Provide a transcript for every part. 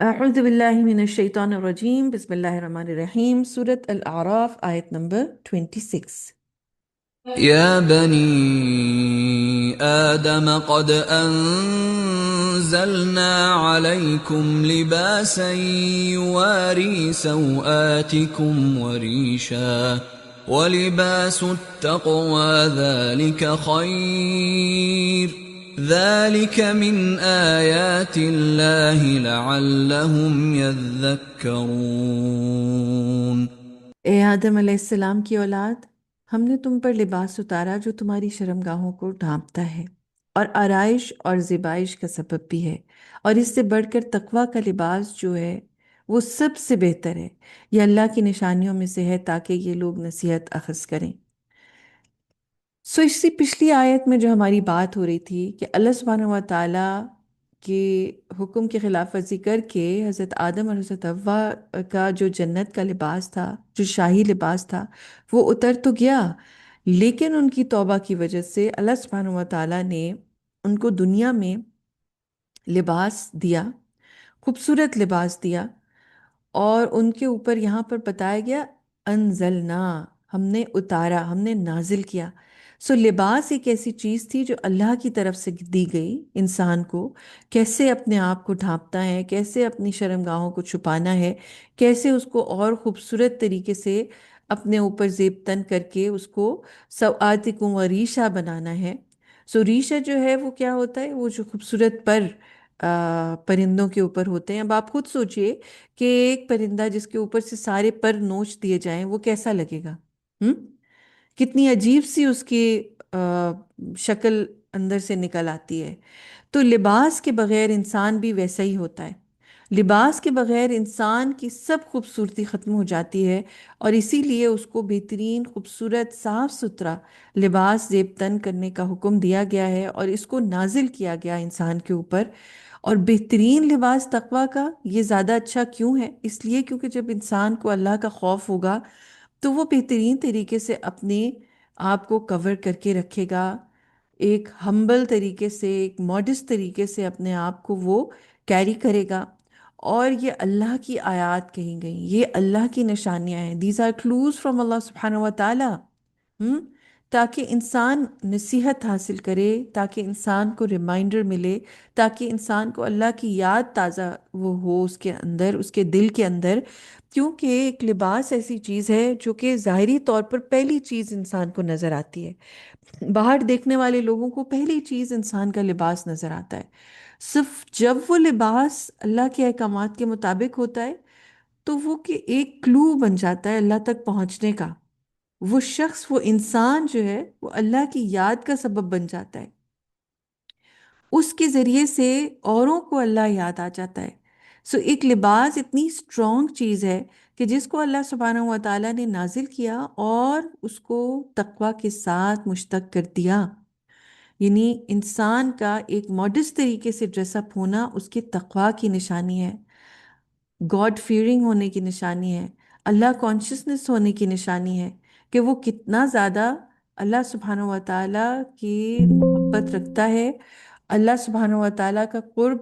أعوذ بالله من الشيطان الرجيم بسم الله الرحمن الرحيم سورة الأعراف آية number 26. يا بني آدم قد أنزلنا عليكم لباسا يواري سوآتكم وريشا ولباس التقوى ذلك خير ذلك من آيات الله لعلهم يذكرون. اے آدم علیہ السلام کی اولاد، ہم نے تم پر لباس اتارا جو تمہاری شرمگاہوں کو ڈھانپتا ہے اور آرائش اور زیبائش کا سبب بھی ہے، اور اس سے بڑھ کر تقوی کا لباس جو ہے وہ سب سے بہتر ہے۔ یہ اللہ کی نشانیوں میں سے ہے تاکہ یہ لوگ نصیحت اخذ کریں۔ اسی پچھلی آیت میں جو ہماری بات ہو رہی تھی کہ اللہ سبحانہ و تعالیٰ کے حکم کی خلاف ورزی کر کے حضرت آدم اور حضرت حوا کا جو جنت کا لباس تھا، جو شاہی لباس تھا، وہ اتر تو گیا، لیکن ان کی توبہ کی وجہ سے اللہ سبحانہ و تعالیٰ نے ان کو دنیا میں لباس دیا، خوبصورت لباس دیا، اور ان کے اوپر یہاں پر بتایا گیا انزلنا، ہم نے اتارا، ہم نے نازل کیا۔ لباس ایک ایسی چیز تھی جو اللہ کی طرف سے دی گئی انسان کو، کیسے اپنے آپ کو ڈھانپنا ہے، کیسے اپنی شرمگاہوں کو چھپانا ہے، کیسے اس کو اور خوبصورت طریقے سے اپنے اوپر زیب تن کر کے اس کو سوآتکم و ریشہ بنانا ہے۔ ریشہ جو ہے وہ کیا ہوتا ہے؟ وہ جو خوبصورت پرندوں کے اوپر ہوتے ہیں۔ اب آپ خود سوچئے کہ ایک پرندہ جس کے اوپر سے سارے پر نوچ دیے جائیں وہ کیسا لگے گا؟ ہم؟ کتنی عجیب سی اس کی شکل اندر سے نکل آتی ہے۔ تو لباس کے بغیر انسان بھی ویسا ہی ہوتا ہے، لباس کے بغیر انسان کی سب خوبصورتی ختم ہو جاتی ہے، اور اسی لیے اس کو بہترین خوبصورت صاف ستھرا لباس زیب تن کرنے کا حکم دیا گیا ہے، اور اس کو نازل کیا گیا انسان کے اوپر۔ اور بہترین لباس تقوی کا یہ زیادہ اچھا کیوں ہے؟ اس لیے کیونکہ جب انسان کو اللہ کا خوف ہوگا تو وہ بہترین طریقے سے اپنے آپ کو کور کر کے رکھے گا، ایک ہمبل طریقے سے، ایک ماڈسٹ طریقے سے اپنے آپ کو وہ کیری کرے گا۔ اور یہ اللہ کی آیات کہیں گئیں، یہ اللہ کی نشانیاں ہیں، دیز آر کلوز فرام اللہ سبحانہ و تعالیٰ، تاکہ انسان نصیحت حاصل کرے، تاکہ انسان کو ریمائنڈر ملے، تاکہ انسان کو اللہ کی یاد تازہ وہ ہو اس کے اندر، اس کے دل کے اندر۔ کیونکہ ایک لباس ایسی چیز ہے جو کہ ظاہری طور پر پہلی چیز انسان کو نظر آتی ہے، باہر دیکھنے والے لوگوں کو پہلی چیز انسان کا لباس نظر آتا ہے۔ صرف جب وہ لباس اللہ کے احکامات کے مطابق ہوتا ہے تو وہ کہ ایک کلو بن جاتا ہے اللہ تک پہنچنے کا، وہ شخص، وہ انسان جو ہے وہ اللہ کی یاد کا سبب بن جاتا ہے، اس کے ذریعے سے اوروں کو اللہ یاد آ جاتا ہے۔ ایک لباس اتنی سٹرونگ چیز ہے کہ جس کو اللہ سبحانہ و تعالیٰ نے نازل کیا اور اس کو تقوی کے ساتھ مشتق کر دیا، یعنی انسان کا ایک ماڈسٹ طریقے سے ڈریس اپ ہونا اس کی تقوی کی نشانی ہے، گاڈ فیئرنگ ہونے کی نشانی ہے، اللہ کانشسنس ہونے کی نشانی ہے کہ وہ کتنا زیادہ اللہ سبحانہ و تعالیٰ کی محبت رکھتا ہے، اللہ سبحانہ و تعالیٰ کا قرب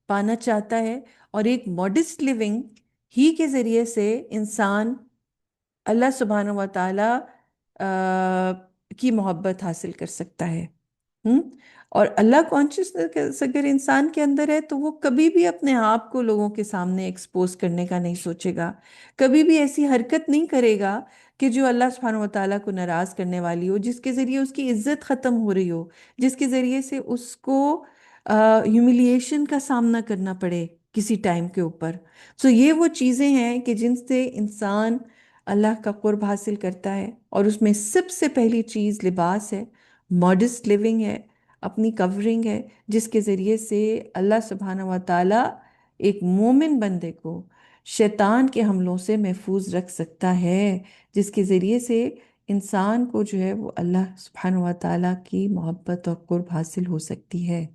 پانا چاہتا ہے، اور ایک ماڈسٹ لیونگ ہی کے ذریعے سے انسان اللہ سبحانہ و تعالیٰ کی محبت حاصل کر سکتا ہے۔ اور اللہ کانشسنس اگر انسان کے اندر ہے تو وہ کبھی بھی اپنے آپ کو لوگوں کے سامنے ایکسپوز کرنے کا نہیں سوچے گا، کبھی بھی ایسی حرکت نہیں کرے گا کہ جو اللہ سبحانہ و تعالیٰ کو ناراض کرنے والی ہو، جس کے ذریعے اس کی عزت ختم ہو رہی ہو، جس کے ذریعے سے اس کو ہیوملیشن کا سامنا کرنا پڑے کسی ٹائم کے اوپر۔ یہ وہ چیزیں ہیں کہ جن سے انسان اللہ کا قرب حاصل کرتا ہے، اور اس میں سب سے پہلی چیز لباس ہے، ماڈسٹ لیونگ ہے، اپنی کورنگ ہے، جس کے ذریعے سے اللہ سبحانہ و تعالیٰ ایک مومن بندے کو شیطان کے حملوں سے محفوظ رکھ سکتا ہے، جس کے ذریعے سے انسان کو جو ہے وہ اللہ سبحانہ و تعالیٰ کی محبت اور قرب حاصل ہو سکتی ہے۔